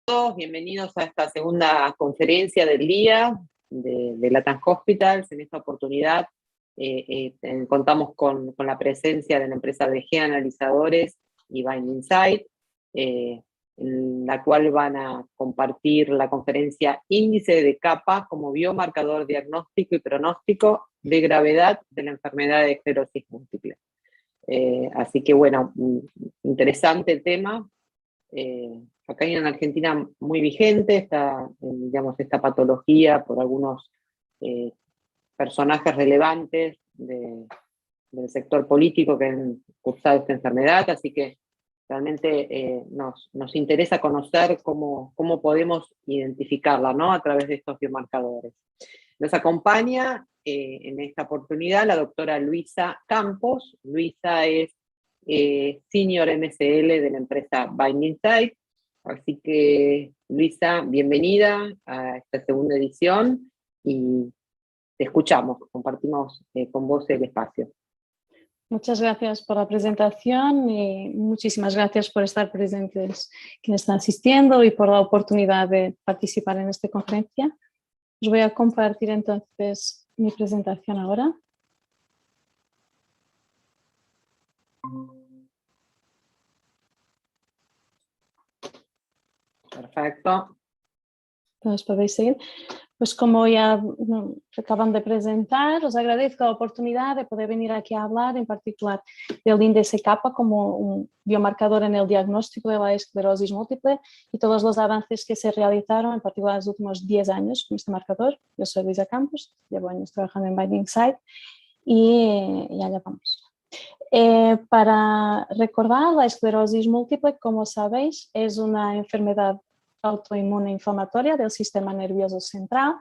todos, bienvenidos a esta segunda conferencia del día de Latam Hospitals. En esta oportunidad contamos con la presencia de la empresa BG Analizadores y Bind Insight, en la cual van a compartir la conferencia Índice de Kappa como biomarcador diagnóstico y pronóstico de gravedad de la enfermedad de esclerosis múltiple. Así que bueno, interesante el tema. Acá en Argentina muy vigente esta patología por algunos personajes relevantes del sector político que han cursado esta enfermedad, así que realmente nos interesa conocer cómo podemos identificarla, ¿no?, a través de estos biomarcadores. Nos acompaña en esta oportunidad la doctora Luisa Campos. Luisa es Senior MSL de la empresa Bind Insight. Así que, Luisa, bienvenida a esta segunda edición y te escuchamos, compartimos con vos el espacio. Muchas gracias por la presentación y muchísimas gracias por estar presentes quienes están asistiendo y por la oportunidad de participar en esta conferencia. Os voy a compartir entonces mi presentación ahora. Perfecto. Entonces podéis seguir. Pues como ya acaban de presentar, os agradezco la oportunidad de poder venir aquí a hablar en particular del índice Kappa como un biomarcador en el diagnóstico de la esclerosis múltiple y todos los avances que se realizaron, en particular en los últimos 10 años con este marcador. Yo soy Luisa Campos, llevo años trabajando en Bind Insight y allá vamos. Para recordar, la esclerosis múltiple, como sabéis, es una enfermedad autoinmune inflamatoria del sistema nervioso central,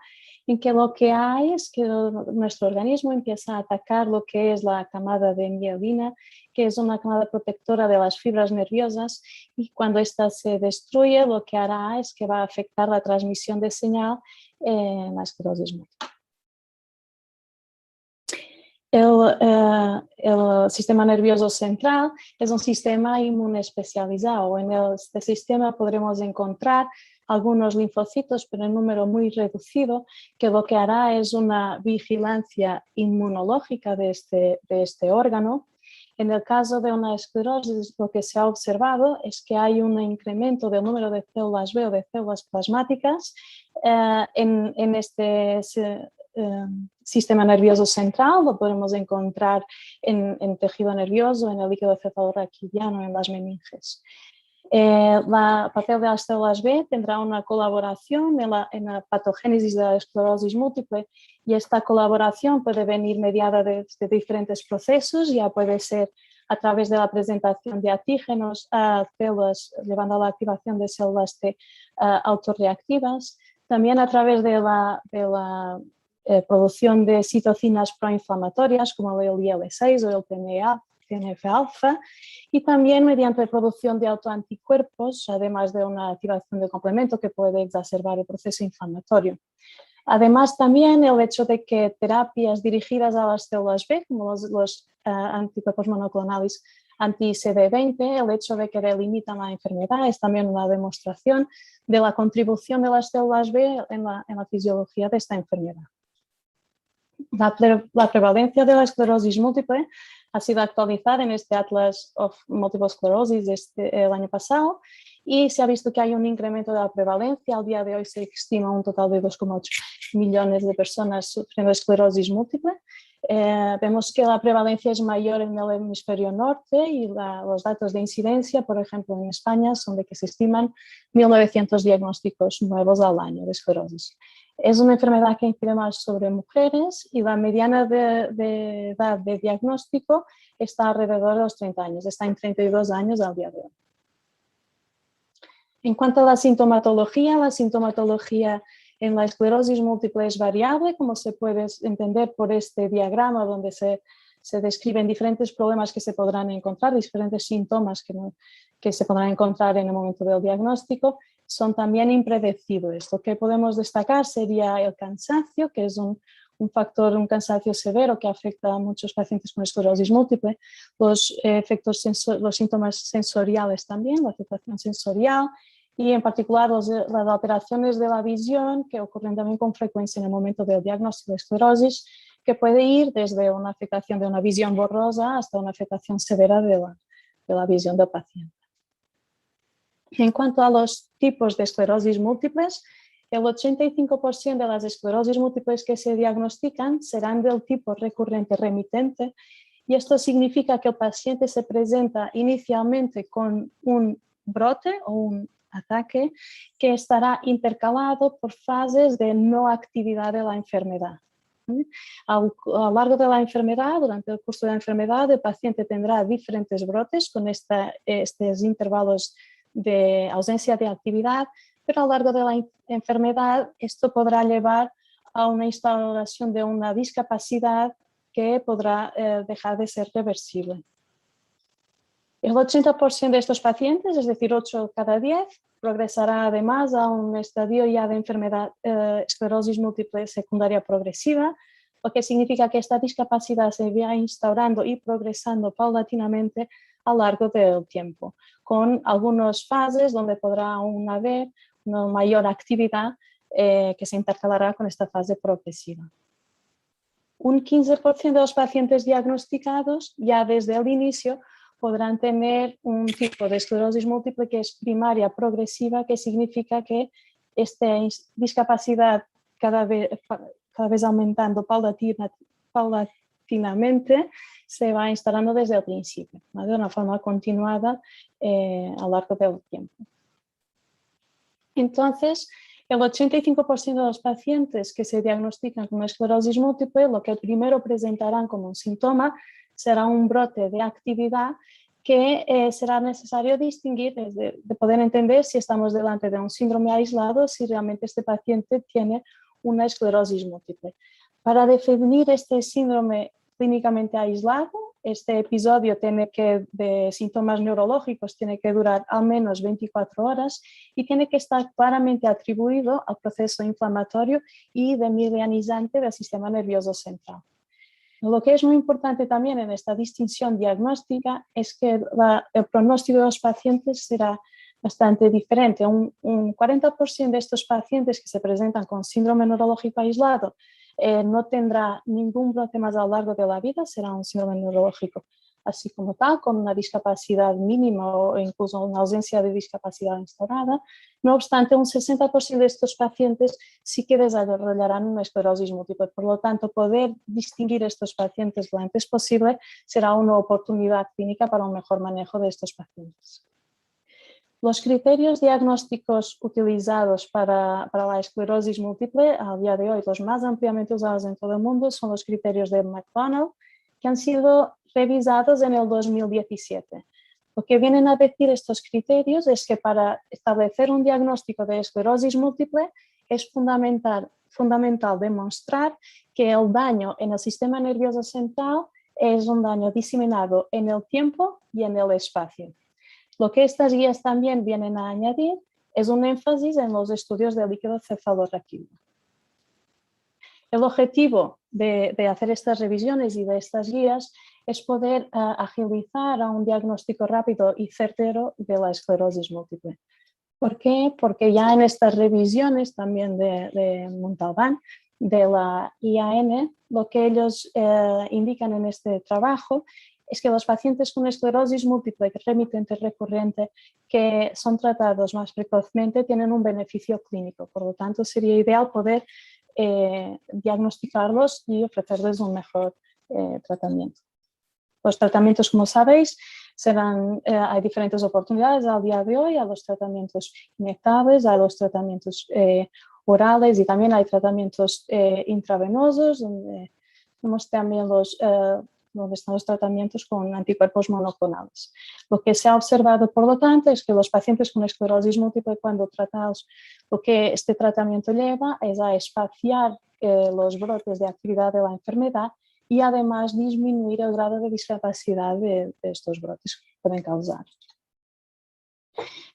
en que lo que hay es que nuestro organismo empieza a atacar lo que es la camada de mielina, que es una camada protectora de las fibras nerviosas, y cuando ésta se destruye, lo que hará es que va a afectar la transmisión de señal en la esclerosis múltiple. El sistema nervioso central es un sistema inmune especializado. En este sistema podremos encontrar algunos linfocitos, pero en número muy reducido, que lo que hará es una vigilancia inmunológica de este órgano. En el caso de una esclerosis, lo que se ha observado es que hay un incremento del número de células B o de células plasmáticas en este sistema nervioso central. Lo podemos encontrar en tejido nervioso, en el líquido cefalorraquidiano, en las meninges. El papel de las células B tendrá una colaboración en la patogénesis de la esclerosis múltiple, y esta colaboración puede venir mediada de diferentes procesos. Ya puede ser a través de la presentación de antígenos a células, llevando a la activación de células T autorreactivas, también a través de la producción de citocinas proinflamatorias como el IL-6 o el TNF-alfa, y también mediante la producción de autoanticuerpos, además de una activación del complemento que puede exacerbar el proceso inflamatorio. Además, también el hecho de que terapias dirigidas a las células B, como los anticuerpos monoclonales anti-CD20, el hecho de que delimitan la enfermedad, es también una demostración de la contribución de las células B en la fisiología de esta enfermedad. La prevalencia de la esclerosis múltiple ha sido actualizada en este Atlas of Multiple Sclerosis el año pasado, y se ha visto que hay un incremento de la prevalencia. Al día de hoy se estima un total de 2,8 millones de personas sufriendo esclerosis múltiple. Vemos que la prevalencia es mayor en el hemisferio norte, y los datos de incidencia, por ejemplo, en España son de que se estiman 1.900 diagnósticos nuevos al año de esclerosis. Es una enfermedad que incide más sobre mujeres, y la mediana de edad de diagnóstico está alrededor de los 30 años, está en 32 años al día de hoy. En cuanto a la sintomatología en la esclerosis múltiple es variable, como se puede entender por este diagrama, donde se describen diferentes problemas que se podrán encontrar, diferentes síntomas que se podrán encontrar en el momento del diagnóstico. Son también impredecibles. Lo que podemos destacar sería el cansancio, que es un cansancio severo que afecta a muchos pacientes con esclerosis múltiple, los síntomas sensoriales también, la afectación sensorial, y en particular las alteraciones de la visión que ocurren también con frecuencia en el momento del diagnóstico de esclerosis, que puede ir desde una afectación de una visión borrosa hasta una afectación severa de la visión del paciente. En cuanto a los tipos de esclerosis múltiples, el 85% de las esclerosis múltiples que se diagnostican serán del tipo recurrente remitente, y esto significa que el paciente se presenta inicialmente con un brote o un ataque que estará intercalado por fases de no actividad de la enfermedad. A lo largo de la enfermedad, durante el curso de la enfermedad, el paciente tendrá diferentes brotes con estos intervalos de ausencia de actividad, pero a lo largo de la enfermedad esto podrá llevar a una instauración de una discapacidad que podrá dejar de ser reversible. El 80% de estos pacientes, es decir, 8 cada 10, progresará además a un estadio ya de enfermedad esclerosis múltiple secundaria progresiva, lo que significa que esta discapacidad se va instaurando y progresando paulatinamente a lo largo del tiempo, con algunas fases donde podrá aún haber una mayor actividad que se intercalará con esta fase progresiva. Un 15% de los pacientes diagnosticados ya desde el inicio podrán tener un tipo de esclerosis múltiple que es primaria progresiva, que significa que esta discapacidad cada vez aumentando paulatinamente se va instalando desde el principio, ¿no? De una forma continuada a lo largo del tiempo. Entonces, el 85% de los pacientes que se diagnostican con esclerosis múltiple, lo que primero presentarán como un síntoma será un brote de actividad que será necesario distinguir, de poder entender si estamos delante de un síndrome aislado, si realmente este paciente tiene una esclerosis múltiple. Para definir este síndrome clínicamente aislado, este episodio de síntomas neurológicos tiene que durar al menos 24 horas y tiene que estar claramente atribuido al proceso inflamatorio y demyelinizante del sistema nervioso central. Lo que es muy importante también en esta distinción diagnóstica es que el pronóstico de los pacientes será bastante diferente. Un 40% de estos pacientes que se presentan con síndrome neurológico aislado no tendrá ningún brote más a lo largo de la vida, será un síndrome neurológico así como tal, con una discapacidad mínima o incluso una ausencia de discapacidad instaurada. No obstante, un 60% de estos pacientes sí que desarrollarán una esclerosis múltiple. Por lo tanto, poder distinguir estos pacientes lo antes posible será una oportunidad clínica para un mejor manejo de estos pacientes. Los criterios diagnósticos utilizados para la esclerosis múltiple a día de hoy, los más ampliamente usados en todo el mundo, son los criterios de McDonald, que han sido revisados en el 2017. Lo que vienen a decir estos criterios es que para establecer un diagnóstico de esclerosis múltiple es fundamental demostrar que el daño en el sistema nervioso central es un daño diseminado en el tiempo y en el espacio. Lo que estas guías también vienen a añadir es un énfasis en los estudios de líquido cefalorraquídeo. El objetivo de hacer estas revisiones y de estas guías es poder agilizar a un diagnóstico rápido y certero de la esclerosis múltiple. ¿Por qué? Porque ya en estas revisiones también de Montalbán, de la IAN, lo que ellos indican en este trabajo es que los pacientes con esclerosis múltiple remitente recurrente que son tratados más precozmente tienen un beneficio clínico. Por lo tanto, sería ideal poder diagnosticarlos y ofrecerles un mejor tratamiento. Los tratamientos, como sabéis, hay diferentes oportunidades al día de hoy, a los tratamientos inyectables, a los tratamientos orales y también hay tratamientos intravenosos, donde tenemos también donde están los tratamientos con anticuerpos monoclonales. Lo que se ha observado, por lo tanto, es que los pacientes con esclerosis múltiple, cuando tratados, lo que este tratamiento lleva es a espaciar los brotes de actividad de la enfermedad y además disminuir el grado de discapacidad de estos brotes que pueden causar.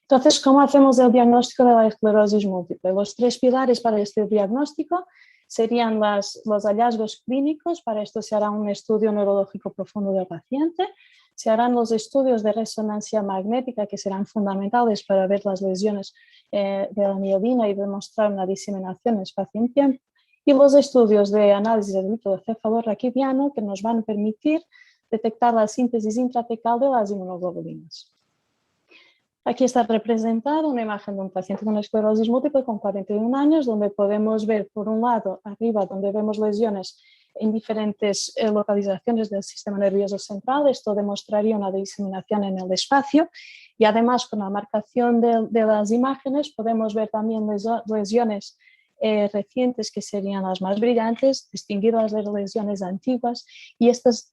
Entonces, ¿cómo hacemos el diagnóstico de la esclerosis múltiple? Los 3 pilares para este diagnóstico serían los hallazgos clínicos. Para esto se hará un estudio neurológico profundo del paciente. se harán los estudios de resonancia magnética que serán fundamentales para ver las lesiones de la miedina y demostrar una diseminación en espacio y en tiempo, y los estudios de análisis del líquido cefalorraquidiano que nos van a permitir detectar la síntesis intratecal de las inmunoglobulinas. Aquí está representada una imagen de un paciente con esclerosis múltiple con 41 años, donde podemos ver, por un lado, arriba, donde vemos lesiones en diferentes localizaciones del sistema nervioso central. Esto demostraría una diseminación en el espacio, y además con la marcación de las imágenes podemos ver también lesiones recientes, que serían las más brillantes, distinguidas de lesiones antiguas, y estos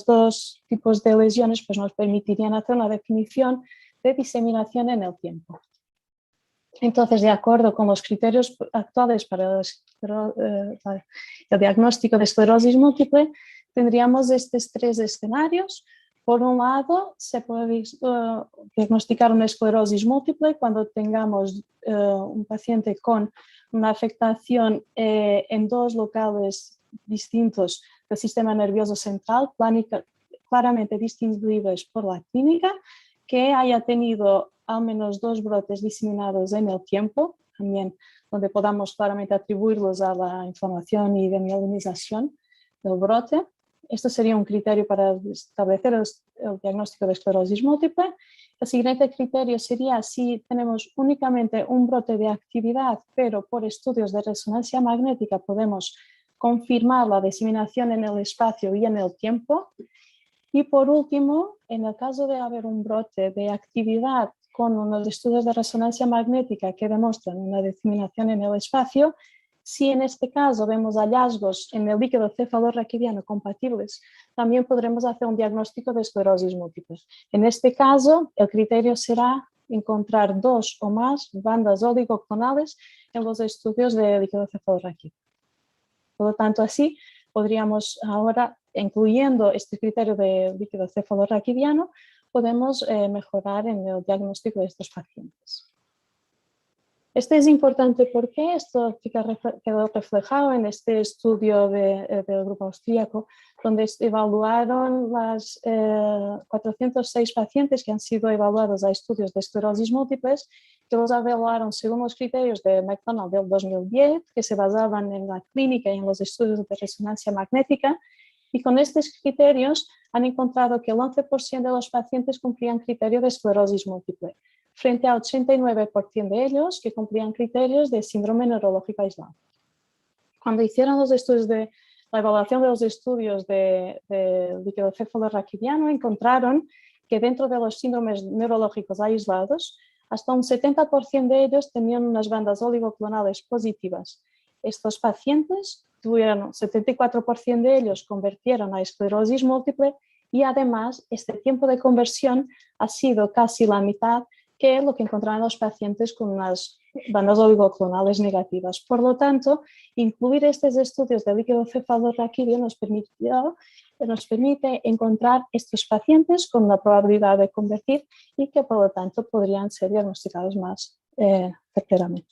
dos tipos de lesiones pues, nos permitirían hacer una definición de diseminación en el tiempo. Entonces, de acuerdo con los criterios actuales para el diagnóstico de esclerosis múltiple, tendríamos estos tres escenarios. Por un lado, se puede diagnosticar una esclerosis múltiple cuando tengamos un paciente con una afectación en dos locales distintos del sistema nervioso central, claramente distinguibles por la clínica, que haya tenido al menos dos brotes diseminados en el tiempo, también donde podamos claramente atribuirlos a la inflamación y demielinización del brote. Esto sería un criterio para establecer el diagnóstico de esclerosis múltiple. El siguiente criterio sería si tenemos únicamente un brote de actividad, pero por estudios de resonancia magnética podemos confirmar la diseminación en el espacio y en el tiempo. Y por último, en el caso de haber un brote de actividad con unos estudios de resonancia magnética que demuestran una diseminación en el espacio, si en este caso vemos hallazgos en el líquido cefalorraquidiano compatibles, también podremos hacer un diagnóstico de esclerosis múltiple. En este caso, el criterio será encontrar dos o más bandas oligoclonales en los estudios de líquido cefalorraquídeo. Por lo tanto, así podríamos ahora, incluyendo este criterio de líquido cefalorraquidiano, podemos mejorar en el diagnóstico de estos pacientes. Este es importante porque esto quedó reflejado en este estudio del grupo austríaco, donde evaluaron las 406 pacientes que han sido evaluados a estudios de esclerosis múltiples, que los evaluaron según los criterios de McDonald del 2010, que se basaban en la clínica y en los estudios de resonancia magnética, y con estos criterios han encontrado que el 11% de los pacientes cumplían criterio de esclerosis múltiple, frente a 89% de ellos que cumplían criterios de síndrome neurológico aislado. Cuando hicieron los estudios la evaluación de los estudios de líquido cefalorraquidiano, encontraron que dentro de los síndromes neurológicos aislados, hasta un 70% de ellos tenían unas bandas oligoclonales positivas. Estos pacientes tuvieron 74% de ellos convirtieron a esclerosis múltiple, y además este tiempo de conversión ha sido casi la mitad que lo que encontraron los pacientes con unas bandas oligoclonales negativas. Por lo tanto, incluir estos estudios de líquido cefalorraquídeo nos permite encontrar estos pacientes con la probabilidad de convertir y que por lo tanto podrían ser diagnosticados más certeramente.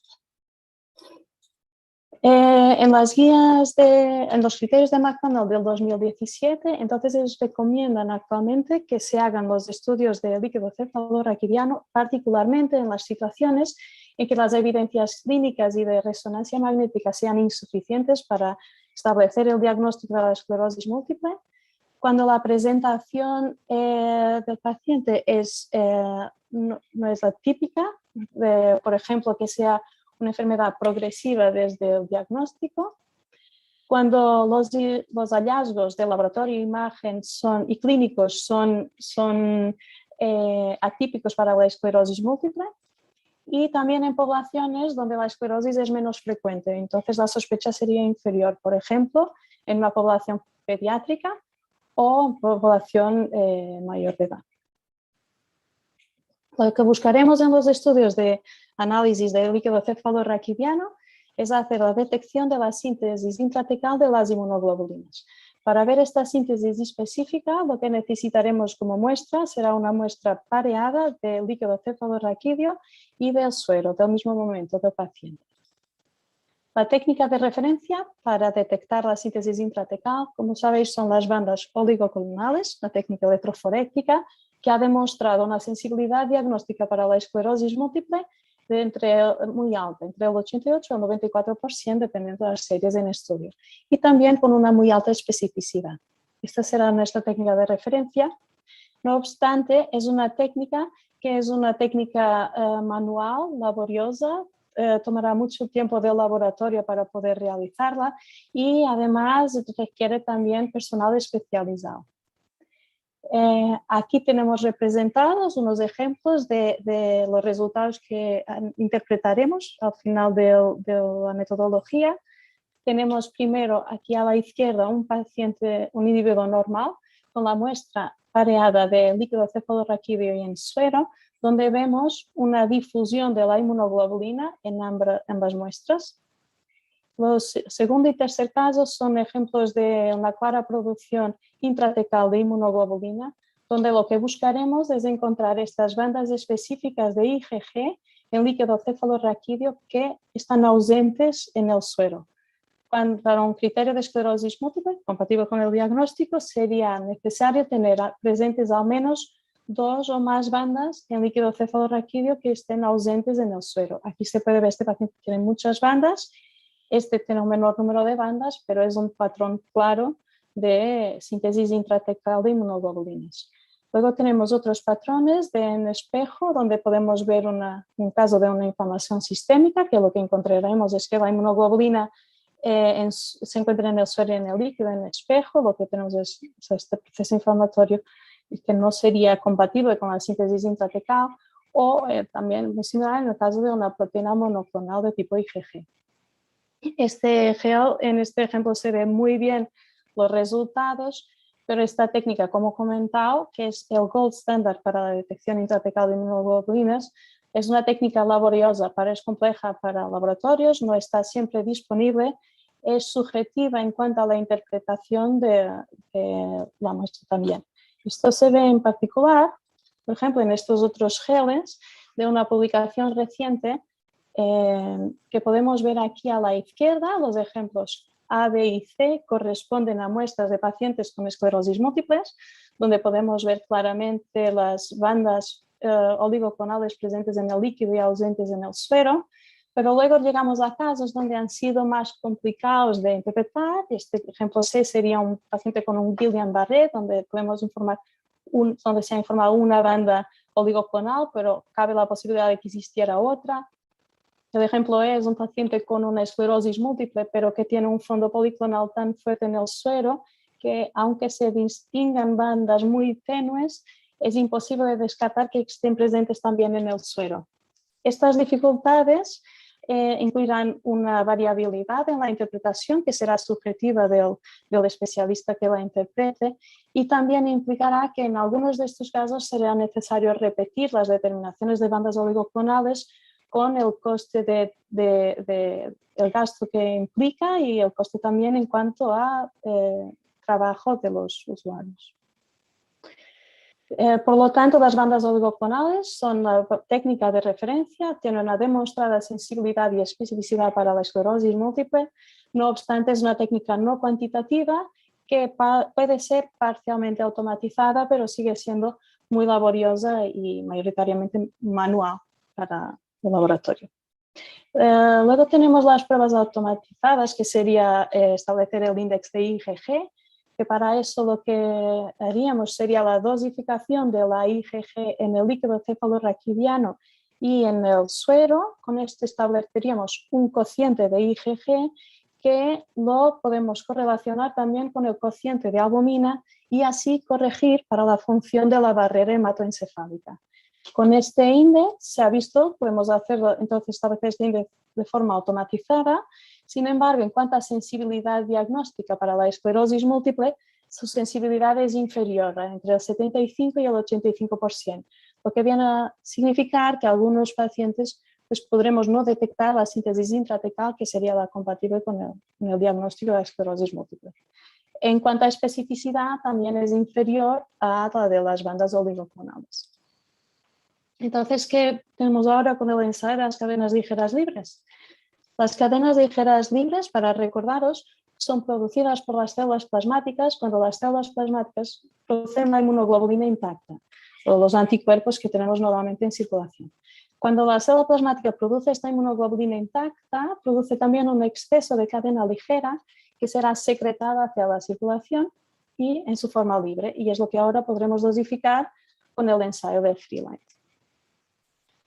En las guías en los criterios de McDonald del 2017, entonces ellos recomiendan actualmente que se hagan los estudios de líquido cefalorraquidiano, particularmente en las situaciones en que las evidencias clínicas y de resonancia magnética sean insuficientes para establecer el diagnóstico de la esclerosis múltiple, cuando la presentación del paciente no es la típica, por ejemplo, que sea una enfermedad progresiva desde el diagnóstico, cuando los hallazgos de laboratorio, imagen y clínicos son atípicos para la esclerosis múltiple, y también en poblaciones donde la esclerosis es menos frecuente, entonces la sospecha sería inferior, por ejemplo, en una población pediátrica o población mayor de edad. Lo que buscaremos en los estudios de análisis de líquido cefalorraquidiano es hacer la detección de la síntesis intratecal de las inmunoglobulinas. Para ver esta síntesis específica, lo que necesitaremos como muestra será una muestra pareada de líquido cefalorraquídeo y del suero del mismo momento del paciente. La técnica de referencia para detectar la síntesis intratecal, como sabéis, son las bandas oligoclonales, la técnica electroforética, que ha demostrado una sensibilidad diagnóstica para la esclerosis múltiple muy alta, entre el 88 y el 94%, dependiendo de las series en estudio, y también con una muy alta especificidad. Esta será nuestra técnica de referencia. No obstante, es una técnica que es una técnica manual, laboriosa, tomará mucho tiempo de laboratorio para poder realizarla y además requiere también personal especializado. Aquí tenemos representados unos ejemplos de los resultados que interpretaremos al final de la metodología. Tenemos primero aquí a la izquierda un paciente, un individuo normal, con la muestra pareada de líquido cefalorraquídeo y en suero, donde vemos una difusión de la inmunoglobulina en ambas muestras. Los segundo y tercer casos son ejemplos de una clara producción intratecal de inmunoglobulina, donde lo que buscaremos es encontrar estas bandas específicas de IgG en líquido cefalorraquídeo que están ausentes en el suero. Para un criterio de esclerosis múltiple compatible con el diagnóstico sería necesario tener presentes al menos 2 o más bandas en líquido cefalorraquídeo que estén ausentes en el suero. Aquí se puede ver, este paciente tiene muchas bandas, este tiene un menor número de bandas, pero es un patrón claro de síntesis intratecal de inmunoglobulinas. Luego tenemos otros patrones en espejo, donde podemos ver un caso de una inflamación sistémica, que lo que encontraremos es que la inmunoglobulina se encuentra en el suero y en el líquido en espejo. Lo que tenemos es este proceso inflamatorio que no sería compatible con la síntesis intratecal, o también muy similar en el caso de una proteína monoclonal de tipo IgG. En este ejemplo se ve muy bien los resultados, pero esta técnica, como he comentado, que es el gold standard para la detección intratecal de inmunoglobulinas, es una técnica laboriosa, es compleja para laboratorios, no está siempre disponible, es subjetiva en cuanto a la interpretación de la muestra también. Esto se ve en particular, por ejemplo, en estos otros geles de una publicación reciente, que podemos ver aquí a la izquierda. Los ejemplos A, B y C corresponden a muestras de pacientes con esclerosis múltiples, donde podemos ver claramente las bandas oligoclonales presentes en el líquido y ausentes en el suero, pero luego llegamos a casos donde han sido más complicados de interpretar. Este ejemplo C sería un paciente con un Guillain-Barré, donde podemos informar donde se ha informado una banda oligoclonal, pero cabe la posibilidad de que existiera otra. El ejemplo es un paciente con una esclerosis múltiple, pero que tiene un fondo policlonal tan fuerte en el suero que, aunque se distingan bandas muy tenues, es imposible descartar que estén presentes también en el suero. Estas dificultades incluirán una variabilidad en la interpretación que será subjetiva del especialista que la interprete, y también implicará que en algunos de estos casos será necesario repetir las determinaciones de bandas oligoclonales con el coste el gasto que implica y el coste también en cuanto a trabajo de los usuarios. Por lo tanto, las bandas oligoclonales son la técnica de referencia, tienen una demostrada sensibilidad y especificidad para la esclerosis múltiple. No obstante, es una técnica no cuantitativa que puede ser parcialmente automatizada, pero sigue siendo muy laboriosa y mayoritariamente manual para el laboratorio. Luego tenemos las pruebas automatizadas, que sería establecer el índice de IgG, que para eso lo que haríamos sería la dosificación de la IgG en el líquido cefalorraquidiano y en el suero. Con esto estableceríamos un cociente de IgG que lo podemos correlacionar también con el cociente de albumina y así corregir para la función de la barrera hematoencefálica. Con este índice se ha visto, podemos hacerlo, entonces establecer este índice de forma automatizada. Sin embargo, en cuanto a sensibilidad diagnóstica para la esclerosis múltiple, su sensibilidad es inferior, entre el 75 y el 85%, lo que viene a significar que algunos pacientes pues, podremos no detectar la síntesis intratecal, que sería la compatible con el diagnóstico de la esclerosis múltiple. En cuanto a especificidad, también es inferior a la de las bandas oligoclonales. Entonces, ¿qué tenemos ahora con el ensayo de las cadenas ligeras libres? Las cadenas ligeras libres, para recordaros, son producidas por las células plasmáticas cuando las células plasmáticas producen la inmunoglobulina intacta, o los anticuerpos que tenemos normalmente en circulación. Cuando la célula plasmática produce esta inmunoglobulina intacta, produce también un exceso de cadena ligera que será secretada hacia la circulación y en su forma libre, y es lo que ahora podremos dosificar con el ensayo de Freeline.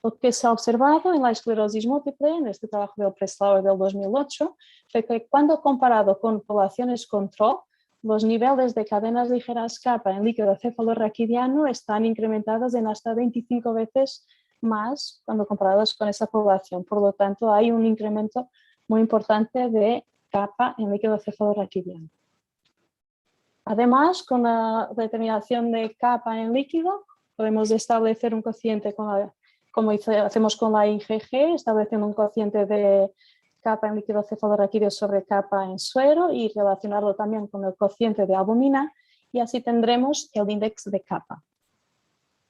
Lo que se ha observado en la esclerosis múltiple, en este trabajo del Breslauer del 2008, fue que cuando comparado con poblaciones control, los niveles de cadenas ligeras kappa en líquido cefalorraquidiano están incrementados en hasta 25 veces más cuando comparados con esa población. Por lo tanto, hay un incremento muy importante de kappa en líquido cefalorraquidiano. Además, con la determinación de kappa en líquido, podemos establecer un cociente como hacemos con la IgG, estableciendo un cociente de kappa en líquido cefalorraquídeo sobre kappa en suero y relacionarlo también con el cociente de albumina, y así tendremos el índice de kappa.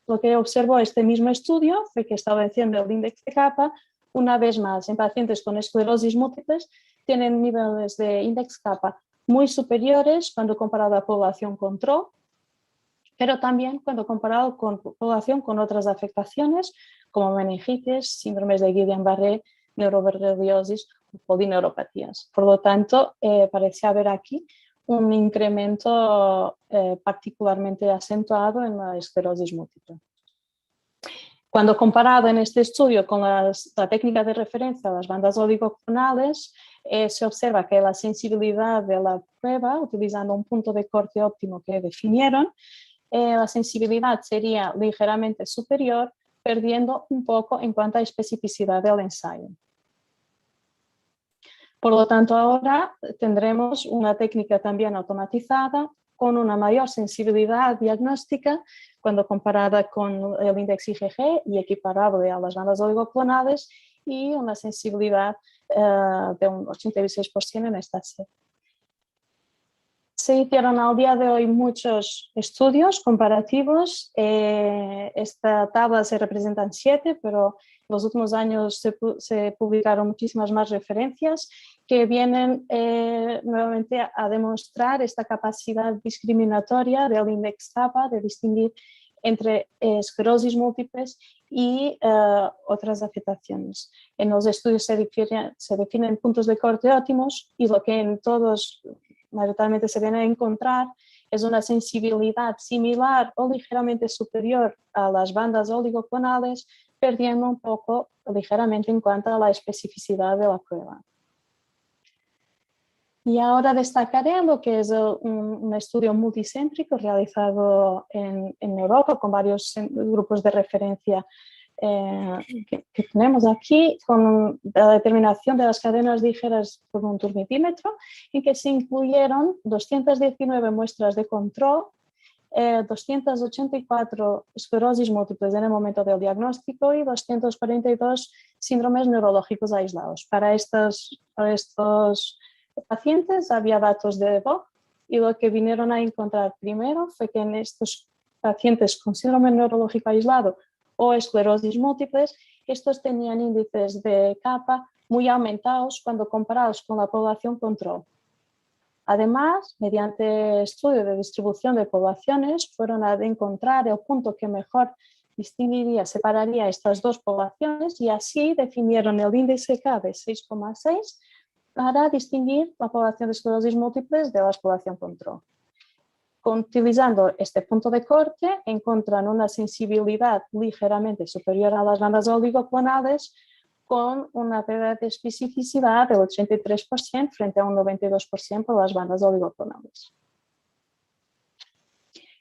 Lo que observó este mismo estudio fue que estableciendo el índice de kappa, una vez más, en pacientes con esclerosis múltiples, tienen niveles de índice kappa muy superiores cuando comparado a población control, pero también cuando comparado con población con otras afectaciones como meningitis, síndromes de Guillain-Barré, neuroborreliosis o polineuropatías. Por lo tanto, parece haber aquí un incremento particularmente acentuado en la esclerosis múltiple. Cuando comparado en este estudio con la técnica de referencia, las bandas oligoclonales, se observa que la sensibilidad de la prueba, utilizando un punto de corte óptimo que definieron, la sensibilidad sería ligeramente superior, perdiendo un poco en cuanto a especificidad del ensayo. Por lo tanto, ahora tendremos una técnica también automatizada con una mayor sensibilidad diagnóstica cuando comparada con el índice IgG y equiparable a las bandas oligoclonales, y una sensibilidad de un 86% en esta serie. Se hicieron al día de hoy muchos estudios comparativos. Esta tabla se representan 7, pero en los últimos años se publicaron muchísimas más referencias que vienen nuevamente a demostrar esta capacidad discriminatoria del índice kappa de distinguir entre esclerosis múltiples y otras afectaciones. En los estudios se definen puntos de corte óptimos, y lo que en todos mayoritariamente se viene a encontrar es una sensibilidad similar o ligeramente superior a las bandas oligoclonales, perdiendo un poco ligeramente en cuanto a la especificidad de la prueba. Y ahora destacaré lo que es un estudio multicéntrico realizado en Europa con varios grupos de referencia que tenemos aquí, con la determinación de las cadenas ligeras por un turbitímetro, en que se incluyeron 219 muestras de control, 284 esclerosis múltiples en el momento del diagnóstico y 242 síndromes neurológicos aislados. Para estos pacientes había datos de Vogt, y lo que vinieron a encontrar primero fue que en estos pacientes con síndrome neurológico aislado o esclerosis múltiples, estos tenían índices de kappa muy aumentados cuando comparados con la población control. Además, mediante estudio de distribución de poblaciones, fueron a encontrar el punto que mejor distinguiría, separaría estas dos poblaciones, y así definieron el índice K de 6,6 para distinguir la población de esclerosis múltiples de la población control. Utilizando este punto de corte, encuentran una sensibilidad ligeramente superior a las bandas oligoclonales, con una pérdida de especificidad del 83% frente a un 92% por las bandas oligoclonales.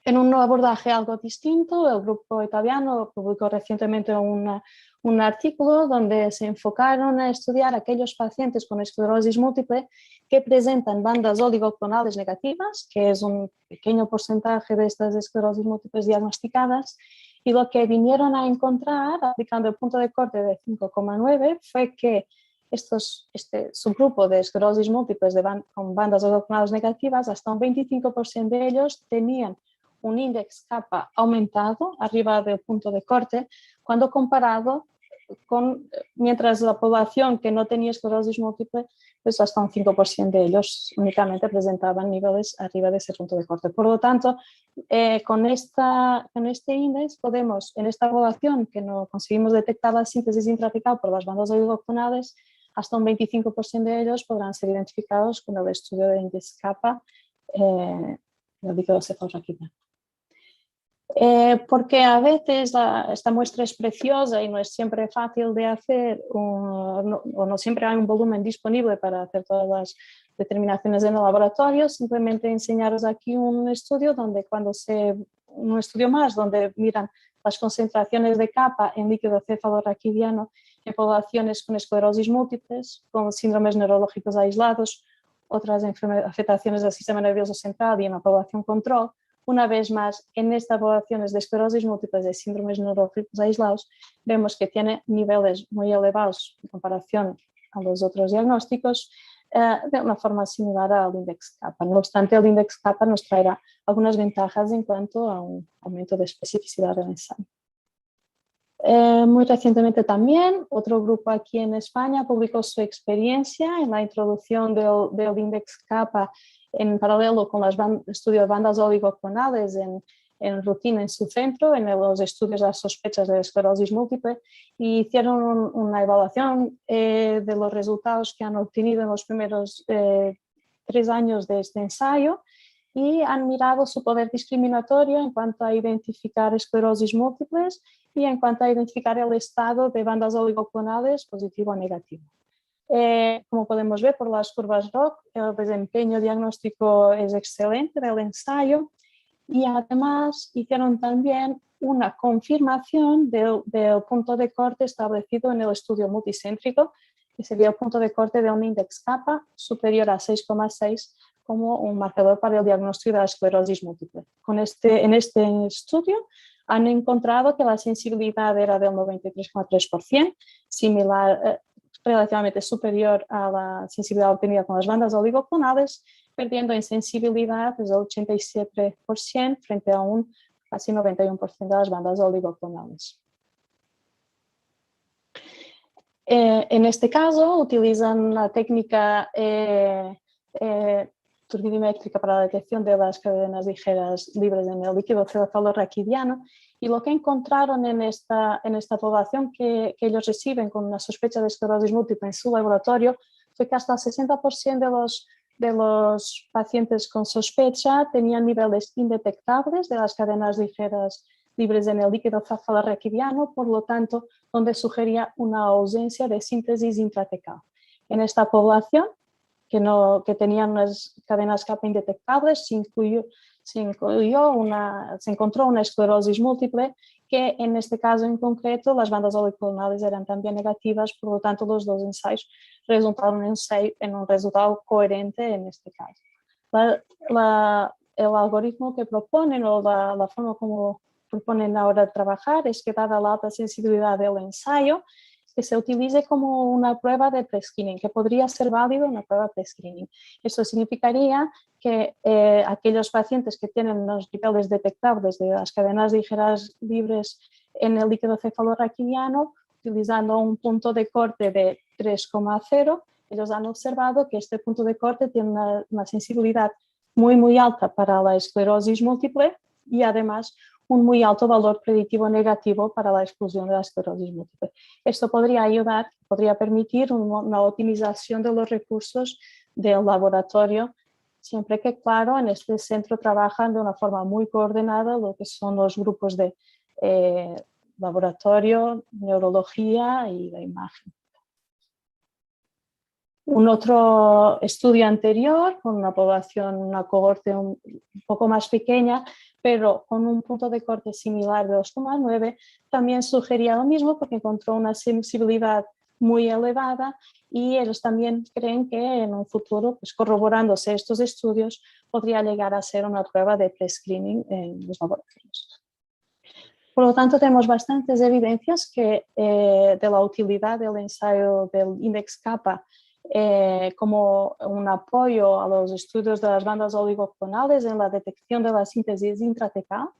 En un abordaje algo distinto, el grupo italiano publicó recientemente un artículo donde se enfocaron a estudiar aquellos pacientes con esclerosis múltiple que presentan bandas oligoclonales negativas, que es un pequeño porcentaje de estas esclerosis múltiples diagnosticadas, y lo que vinieron a encontrar, aplicando el punto de corte de 5,9, fue que este subgrupo de esclerosis múltiples con bandas oligoclonales negativas, hasta un 25% de ellos tenían un índice kappa aumentado arriba del punto de corte cuando comparado mientras la población que no tenía esclerosis múltiple, pues hasta un 5% de ellos únicamente presentaban niveles arriba de ese punto de corte. Por lo tanto, con este índice podemos, en esta población que no conseguimos detectar la síntesis intratecal por las bandas oligoclonales, hasta un 25% de ellos podrán ser identificados con el estudio de índice kappa del líquido cefalorraquídeo. Porque a veces esta muestra es preciosa y no es siempre fácil de hacer o no siempre hay un volumen disponible para hacer todas las determinaciones en el laboratorio. Simplemente enseñaros aquí un estudio donde un estudio más donde miran las concentraciones de kappa en líquido cefalorraquidiano en poblaciones con esclerosis múltiples, con síndromes neurológicos aislados, otras afectaciones del sistema nervioso central y en la población control. Una vez más, en estas poblaciones de esclerosis múltiples de síndromes neurológicos aislados, vemos que tiene niveles muy elevados en comparación a los otros diagnósticos, de una forma similar al índice kappa. No obstante, el índice kappa nos traerá algunas ventajas en cuanto a un aumento de especificidad del ensayo. Muy recientemente también, otro grupo aquí en España publicó su experiencia en la introducción del índice kappa en paralelo con los estudios de bandas oligoclonales en rutina en su centro, en los estudios de las sospechas de esclerosis múltiple, y hicieron una evaluación de los resultados que han obtenido en los primeros 3 años de este ensayo y han mirado su poder discriminatorio en cuanto a identificar esclerosis múltiples y en cuanto a identificar el estado de bandas oligoclonales positivo o negativo. Como podemos ver por las curvas ROC, el desempeño diagnóstico es excelente del ensayo y además hicieron también una confirmación del punto de corte establecido en el estudio multicéntrico, que sería el punto de corte de un índice kappa superior a 6,6 como un marcador para el diagnóstico de la esclerosis múltiple. En este estudio han encontrado que la sensibilidad era del 93,3%, similar, relativamente superior a la sensibilidad obtenida con las bandas oligoclonales, perdiendo en sensibilidad desde el 87% frente a un casi 91% de las bandas oligoclonales. En este caso utilizan la técnica turbidimétrica para la detección de las cadenas ligeras libres en el líquido cefalorraquidiano, y lo que encontraron en esta población que ellos reciben con una sospecha de esclerosis múltiple en su laboratorio fue que hasta el 60% de los pacientes con sospecha tenían niveles indetectables de las cadenas ligeras libres en el líquido cefalorraquidiano, por lo tanto, donde sugería una ausencia de síntesis intratecal. En esta población, que tenían unas cadenas kappa indetectables, se encontró una esclerosis múltiple que en este caso en concreto las bandas oligoclonales eran también negativas, por lo tanto los dos ensayos resultaron en un resultado coherente en este caso. El algoritmo que proponen o la forma como proponen ahora trabajar es que dada la alta sensibilidad del ensayo, que se utilice como una prueba de prescreening, que podría ser válido una prueba de prescreening. Eso significaría que aquellos pacientes que tienen los niveles detectables de las cadenas ligeras libres en el líquido cefalorraquidiano, utilizando un punto de corte de 3,0, ellos han observado que este punto de corte tiene una sensibilidad muy alta para la esclerosis múltiple y además un muy alto valor predictivo negativo para la exclusión de la esclerosis múltiple. Esto podría permitir una optimización de los recursos del laboratorio, siempre que, claro, en este centro trabajan de una forma muy coordinada lo que son los grupos de laboratorio, neurología y de imagen. Un otro estudio anterior, con una población, una cohorte un poco más pequeña, pero con un punto de corte similar de 2,9, también sugería lo mismo porque encontró una sensibilidad muy elevada y ellos también creen que en un futuro, pues corroborándose estos estudios, podría llegar a ser una prueba de prescreening en los laboratorios. Por lo tanto, tenemos bastantes evidencias de la utilidad del ensayo del índice kappa como un apoyo a los estudios de las bandas oligoclonales en la detección de la síntesis intratecal.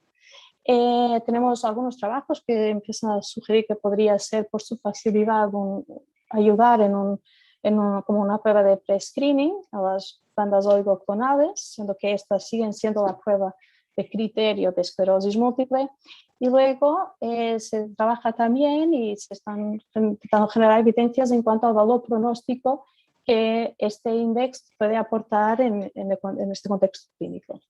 Tenemos algunos trabajos que empiezan a sugerir que podría ser por su facilidad ayudar como una prueba de pre-screening a las bandas oligoclonales, siendo que estas siguen siendo la prueba de criterio de esclerosis múltiple. Y luego se trabaja también y se están intentando generar evidencias en cuanto al valor pronóstico que este índice puede aportar en este contexto clínico.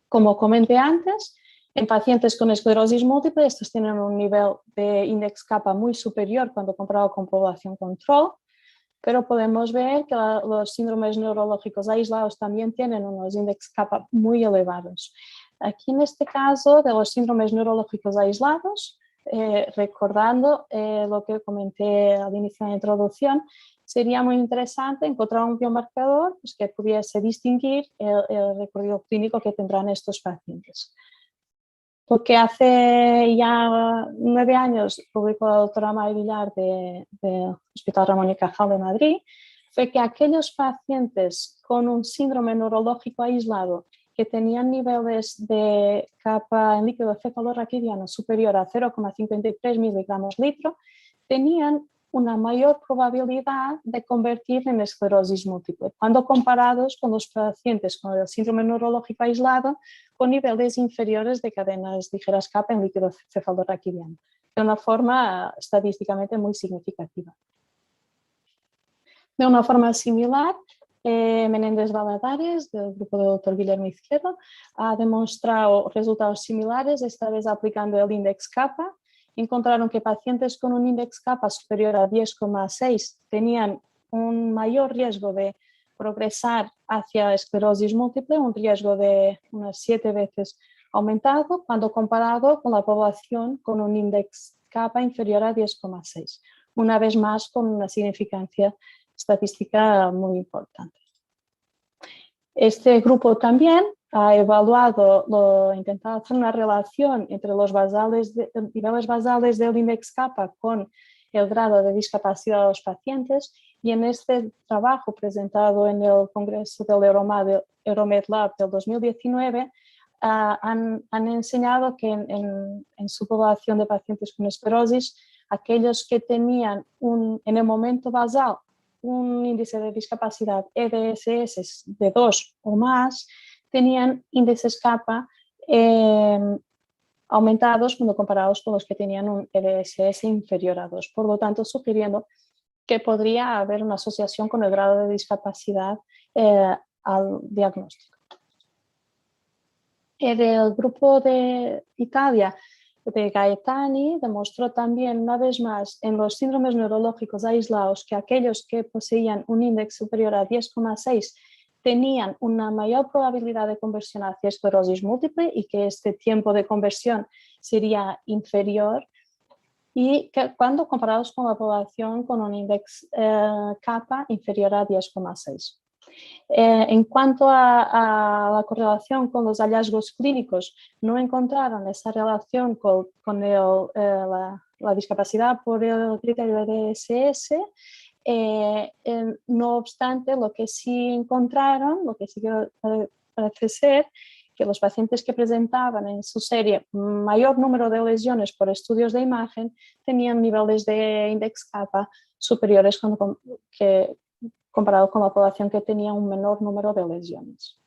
Como comenté antes, en pacientes con esclerosis múltiple, estos tienen un nivel de índice kappa muy superior cuando comparado con población control, pero podemos ver que los síndromes neurológicos aislados también tienen unos índices kappa muy elevados. Aquí en este caso de los síndromes neurológicos aislados, recordando lo que comenté al inicio de la introducción, sería muy interesante encontrar un biomarcador pues, que pudiese distinguir el recorrido clínico que tendrán estos pacientes. Porque hace ya 9 años publicó la doctora Mari Villar del Hospital Ramón y Cajal de Madrid, fue que aquellos pacientes con un síndrome neurológico aislado que tenían niveles de kappa en líquido cefalorraquidiano superior a 0,53 miligramos litro, tenían una mayor probabilidad de convertir en esclerosis múltiple, cuando comparados con los pacientes con el síndrome neurológico aislado con niveles inferiores de cadenas ligeras kappa en líquido cefalorraquidiano, de una forma estadísticamente muy significativa. De una forma similar, Menéndez Valadares, del grupo del doctor Guillermo Izquierdo, ha demostrado resultados similares, esta vez aplicando el índice kappa. Encontraron que pacientes con un índice kappa superior a 10,6 tenían un mayor riesgo de progresar hacia esclerosis múltiple, un riesgo de unas 7 veces aumentado cuando comparado con la población con un índice kappa inferior a 10,6. Una vez más con una significancia estadística muy importante. Este grupo también ha evaluado, intentado hacer una relación entre los niveles basales del índice kappa con el grado de discapacidad de los pacientes, y en este trabajo presentado en el Congreso del Euromed Lab del 2019 han enseñado que en su población de pacientes con esclerosis, aquellos que tenían en el momento basal un índice de discapacidad EDSS de 2 o más, tenían índices kappa aumentados cuando comparados con los que tenían un EDSS inferior a 2. Por lo tanto, sugiriendo que podría haber una asociación con el grado de discapacidad al diagnóstico. El grupo de Italia de Gaetani demostró también una vez más en los síndromes neurológicos aislados que aquellos que poseían un índice superior a 10,6 tenían una mayor probabilidad de conversión hacia esclerosis múltiple y que este tiempo de conversión sería inferior, y que cuando comparados con la población con un índice kappa inferior a 10,6. En cuanto a la correlación con los hallazgos clínicos, no encontraron esa relación con la discapacidad por el criterio de DSS. No obstante, lo que sí encontraron, lo que sí parece ser, que los pacientes que presentaban en su serie mayor número de lesiones por estudios de imagen tenían niveles de índice kappa superiores comparado con la población que tenía un menor número de lesiones.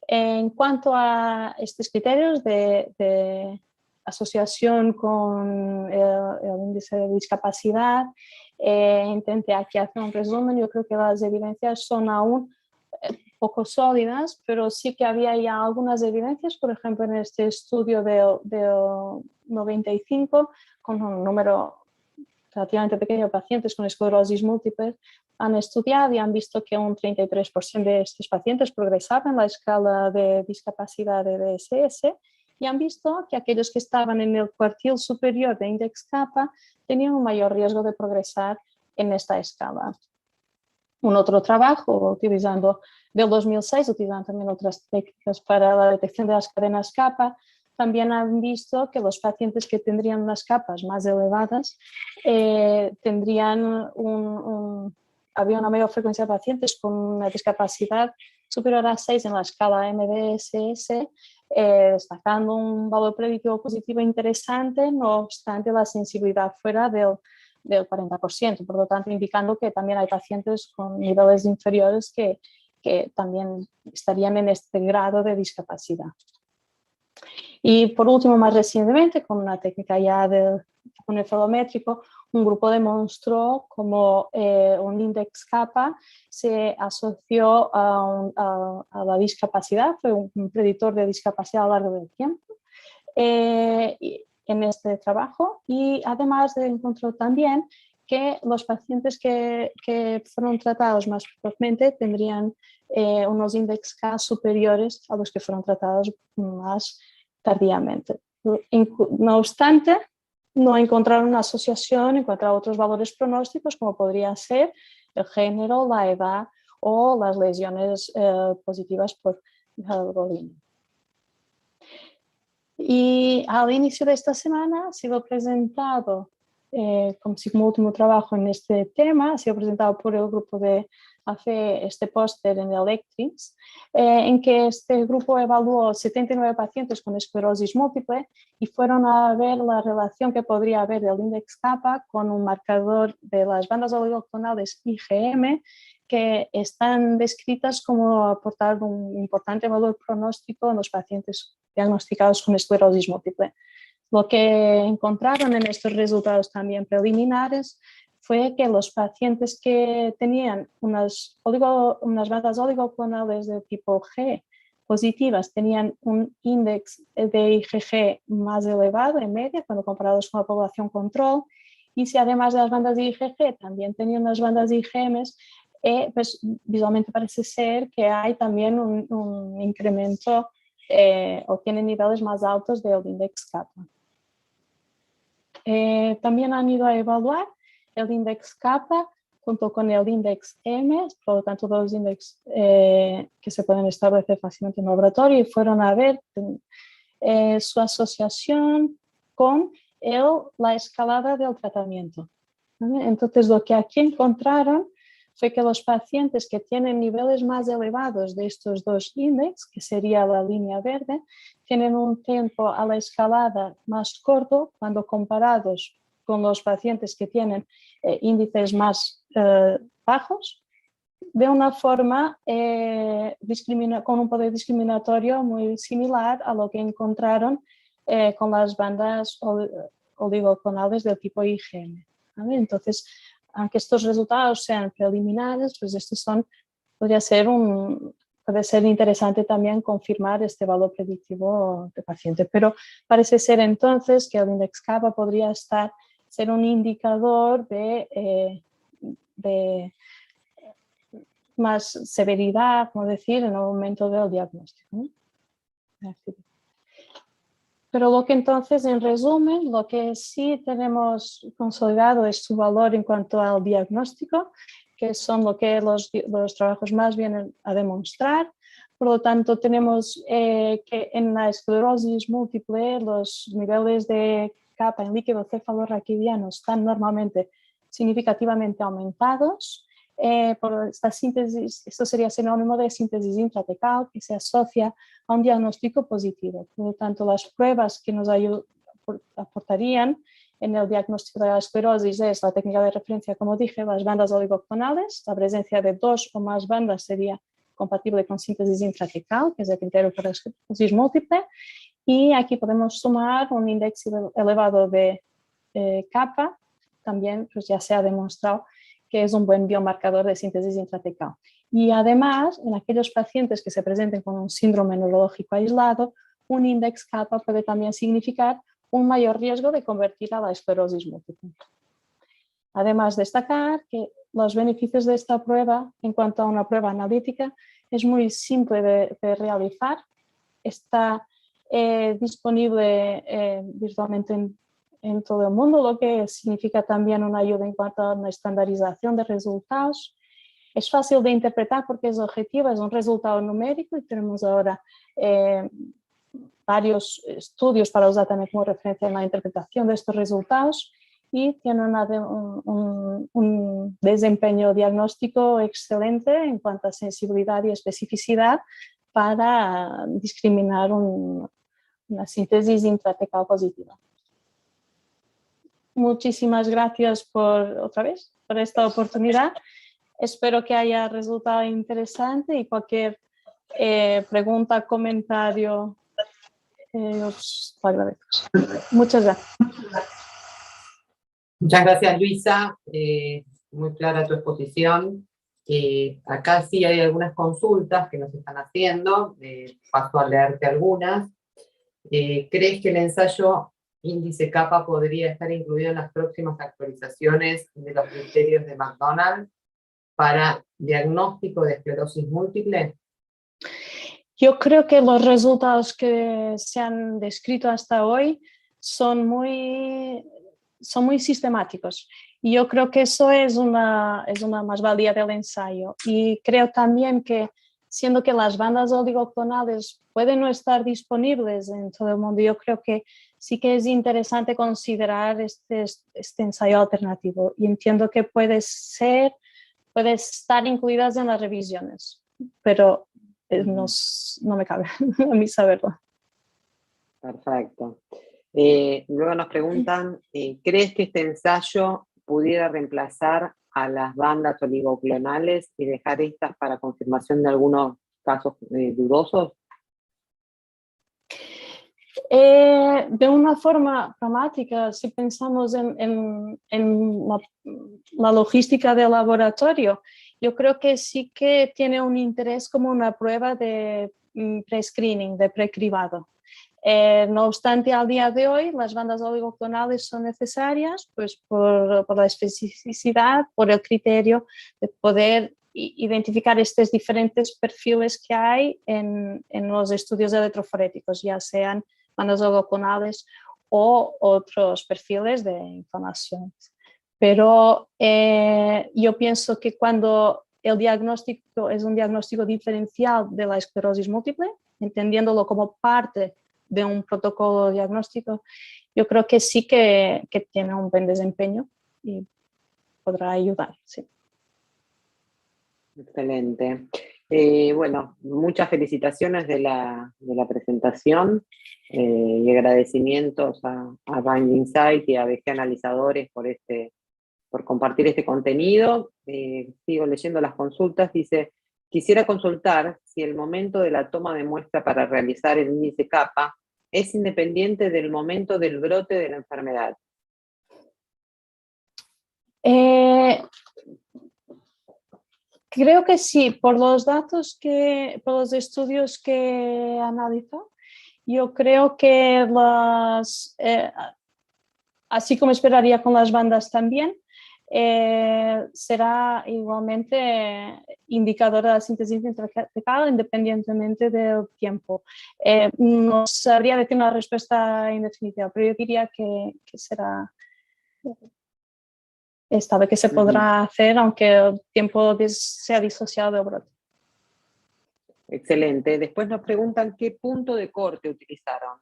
En cuanto a estos criterios de asociación con el índice de discapacidad, intenté aquí hacer un resumen. Yo creo que las evidencias son aún poco sólidas, pero sí que había ya algunas evidencias, por ejemplo, en este estudio del 95, con un número relativamente pequeño de pacientes con esclerosis múltiple, han estudiado y han visto que un 33% de estos pacientes progresaban en la escala de discapacidad de DSS, y han visto que aquellos que estaban en el cuartil superior de índice kappa tenían un mayor riesgo de progresar en esta escala. Un otro trabajo del 2006, utilizando también otras técnicas para la detección de las cadenas kappa, también han visto que los pacientes que tendrían unas capas más elevadas había una mayor frecuencia de pacientes con una discapacidad superior a 6 en la escala MDSS destacando un valor predictivo positivo interesante, no obstante la sensibilidad fuera del 40%, por lo tanto indicando que también hay pacientes con niveles inferiores que también estarían en este grado de discapacidad. Y por último, más recientemente, con una técnica ya con el felométrico, un grupo demostró cómo un índice kappa se asoció a la discapacidad, fue un predictor de discapacidad a lo largo del tiempo en este trabajo, y además encontró también que los pacientes que fueron tratados más precozmente tendrían unos índices K superiores a los que fueron tratados más tardíamente. No obstante, no encontraron una asociación en cuanto a otros valores pronósticos, como podría ser el género, la edad o las lesiones positivas por hemoglobina. Y al inicio de esta semana ha sido presentado, como último trabajo en este tema, ha sido presentado por el grupo de AFE este póster en Electrix, en que este grupo evaluó 79 pacientes con esclerosis múltiple y fueron a ver la relación que podría haber del índice kappa con un marcador de las bandas oligoclonales IgM, que están descritas como aportar un importante valor pronóstico en los pacientes diagnosticados con esclerosis múltiple. Lo que encontraron en estos resultados también preliminares fue que los pacientes que tenían unas bandas oligoclonales de tipo G positivas tenían un índice de IgG más elevado en media cuando comparados con la población control, y si además de las bandas de IgG también tenían unas bandas de IgM, pues visualmente parece ser que hay también un incremento o tienen niveles más altos del índice kappa. También han ido a evaluar el índice kappa junto con el índice M, por lo tanto dos índices que se pueden establecer fácilmente en el laboratorio, y fueron a ver su asociación con la escalada del tratamiento. ¿Vale? Entonces lo que aquí encontraron fue que los pacientes que tienen niveles más elevados de estos dos índices, que sería la línea verde, tienen un tiempo a la escalada más corto cuando comparados con los pacientes que tienen índices más bajos, de una forma con un poder discriminatorio muy similar a lo que encontraron con las bandas oligoclonales del tipo IgM. ¿Vale? Entonces, aunque estos resultados sean preliminares, pues estos puede ser interesante también confirmar este valor predictivo del paciente, pero parece ser entonces que el índice kappa podría ser un indicador de más severidad, como decir, en el momento del diagnóstico, ¿no? Pero lo que entonces, en resumen, lo que sí tenemos consolidado es su valor en cuanto al diagnóstico, que son lo que los trabajos más vienen a demostrar. Por lo tanto, tenemos que en la esclerosis múltiple los niveles de kappa en líquido cefalorraquidiano están normalmente significativamente aumentados. Por esta síntesis, esto sería sinónimo de síntesis intratecal que se asocia a un diagnóstico positivo. Por lo tanto, las pruebas que nos aportarían en el diagnóstico de la esclerosis es la técnica de referencia, como dije, las bandas oligoclonales. La presencia de 2 o más bandas sería compatible con síntesis intratecal, que es el criterio para la esclerosis múltiple. Y aquí podemos sumar un índice elevado de kappa, también pues ya se ha demostrado que es un buen biomarcador de síntesis intratecal. Y además, en aquellos pacientes que se presenten con un síndrome neurológico aislado, un índice kappa puede también significar un mayor riesgo de convertir a la esclerosis múltiple. Además, destacar que los beneficios de esta prueba, en cuanto a una prueba analítica, es muy simple de realizar. Está disponible virtualmente en todo el mundo, lo que significa también una ayuda en cuanto a una estandarización de resultados. Es fácil de interpretar porque es objetivo, es un resultado numérico y tenemos ahora varios estudios para usar también como referencia en la interpretación de estos resultados, y tiene un desempeño diagnóstico excelente en cuanto a sensibilidad y especificidad, para discriminar una síntesis intratecal positiva. Muchísimas gracias otra vez por esta oportunidad. Espero que haya resultado interesante y cualquier pregunta, comentario, os lo agradezco. Muchas gracias. Muchas gracias, Luisa. Muy clara tu exposición. Acá sí hay algunas consultas que nos están haciendo. Paso a leerte algunas. ¿Crees que el ensayo índice kappa podría estar incluido en las próximas actualizaciones de los criterios de McDonald para diagnóstico de esclerosis múltiple? Yo creo que los resultados que se han descrito hasta hoy son muy sistemáticos. Y yo creo que eso es una más-valía del ensayo. Y creo también que, siendo que las bandas oligoclonales pueden no estar disponibles en todo el mundo, yo creo que sí que es interesante considerar este ensayo alternativo. Y entiendo que puede estar incluidas en las revisiones, pero no me cabe a mí saberlo. Perfecto. Luego nos preguntan, ¿crees que este ensayo pudiera reemplazar a las bandas oligoclonales y dejar estas para confirmación de algunos casos dudosos? De una forma pragmática, si pensamos en la logística del laboratorio, yo creo que sí que tiene un interés como una prueba de pre-screening, de precribado. No obstante, al día de hoy, las bandas oligoclonales son necesarias pues, por la especificidad, por el criterio de poder identificar estos diferentes perfiles que hay en los estudios electroforéticos, ya sean bandas oligoclonales o otros perfiles de inflamación. Pero yo pienso que cuando el diagnóstico es un diagnóstico diferencial de la esclerosis múltiple, entendiéndolo como parte de un protocolo diagnóstico, yo creo que sí que tiene un buen desempeño y podrá ayudar. Sí. Excelente. Bueno, muchas felicitaciones de la presentación y agradecimientos a Bind Insight y a BG Analizadores por compartir este contenido. Sigo leyendo las consultas. Dice, quisiera consultar si el momento de la toma de muestra para realizar el índice kappa es independiente del momento del brote de la enfermedad. Creo que sí, por los datos por los estudios que analizo, yo creo que así como esperaría con las bandas también, será igualmente indicador de la síntesis intratecal independientemente del tiempo. No sabría decir una respuesta indefinitiva, pero yo diría que será estable, que se podrá hacer aunque el tiempo sea disociado del brote. Excelente. Después nos preguntan qué punto de corte utilizaron.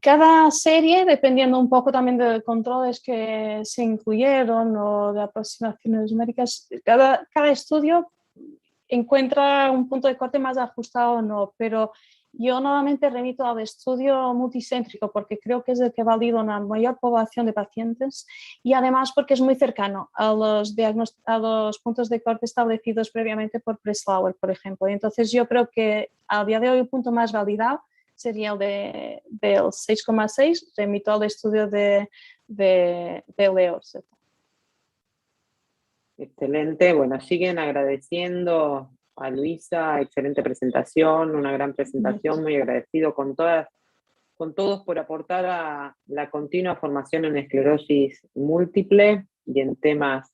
Cada serie, dependiendo un poco también de controles que se incluyeron o de aproximaciones numéricas, cada estudio encuentra un punto de corte más ajustado o no, pero yo nuevamente remito al estudio multicéntrico porque creo que es el que valida una mayor población de pacientes y además porque es muy cercano a los puntos de corte establecidos previamente por Breslauer, por ejemplo. Y entonces yo creo que al día de hoy el punto más validado sería el del 6,6, remito al estudio de Leors. Excelente. Bueno, siguen agradeciendo a Luisa, excelente presentación, una gran presentación, muy agradecido con todos por aportar a la continua formación en esclerosis múltiple y en temas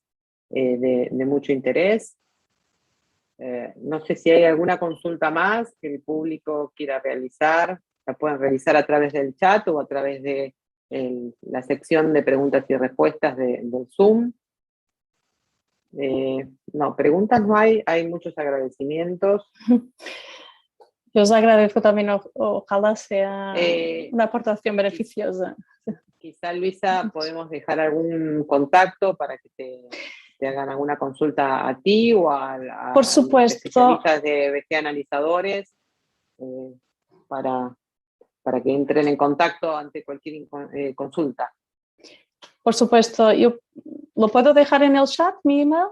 de mucho interés. No sé si hay alguna consulta más que el público quiera realizar, la pueden realizar a través del chat o a través de la sección de preguntas y respuestas del Zoom. No, preguntas no hay muchos agradecimientos. Yo os agradezco también, ojalá sea una aportación beneficiosa. Quizá, Luisa, podemos dejar algún contacto para que te hagan alguna consulta a ti o a Por los supuesto. especialistas de BG Analizadores para que entren en contacto ante cualquier consulta. Por supuesto, yo lo puedo dejar en el chat, mi email.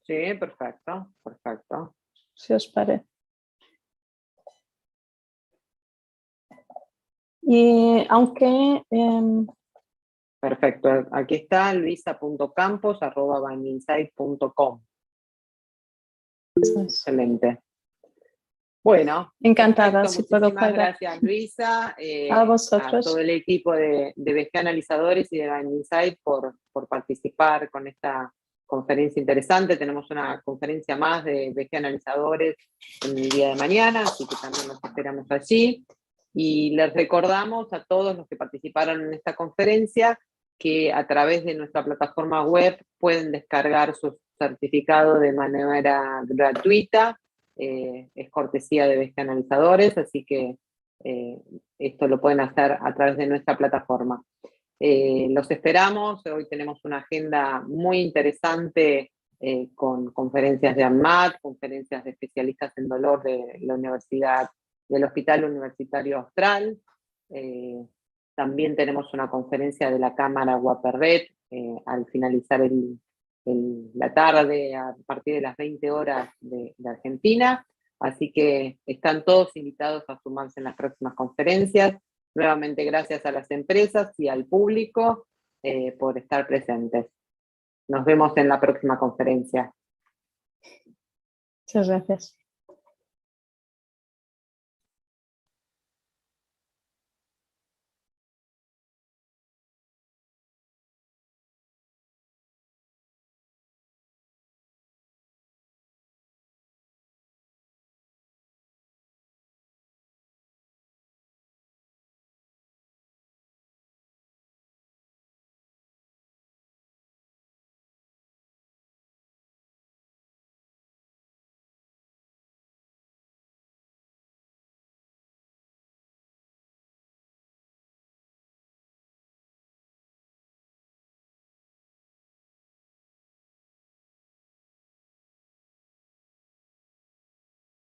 Sí, perfecto, perfecto. Si os parece. Y aunque... Perfecto, aquí está luisa.campos@bandinsight.com. Excelente. Bueno, encantada, perfecto, si puedo muchísimas pagar. gracias Luisa, A a vosotros. todo el equipo de BG Analizadores y de Band Insight por participar con esta conferencia interesante. Tenemos una conferencia más de BG Analizadores en el día de mañana, así que también nos esperamos allí. Y les recordamos a todos los que participaron en esta conferencia que a través de nuestra plataforma web pueden descargar su certificado de manera gratuita. Es cortesía de BG Analizadores, así que esto lo pueden hacer a través de nuestra plataforma. Los esperamos, hoy tenemos una agenda muy interesante con conferencias de ANMAT, conferencias de especialistas en dolor de la Universidad, del Hospital Universitario Austral. También tenemos una conferencia de la Cámara Guaperret al finalizar la tarde a partir de las 20 horas de Argentina, así que están todos invitados a sumarse en las próximas conferencias. Nuevamente gracias a las empresas y al público por estar presentes. Nos vemos en la próxima conferencia. Muchas gracias.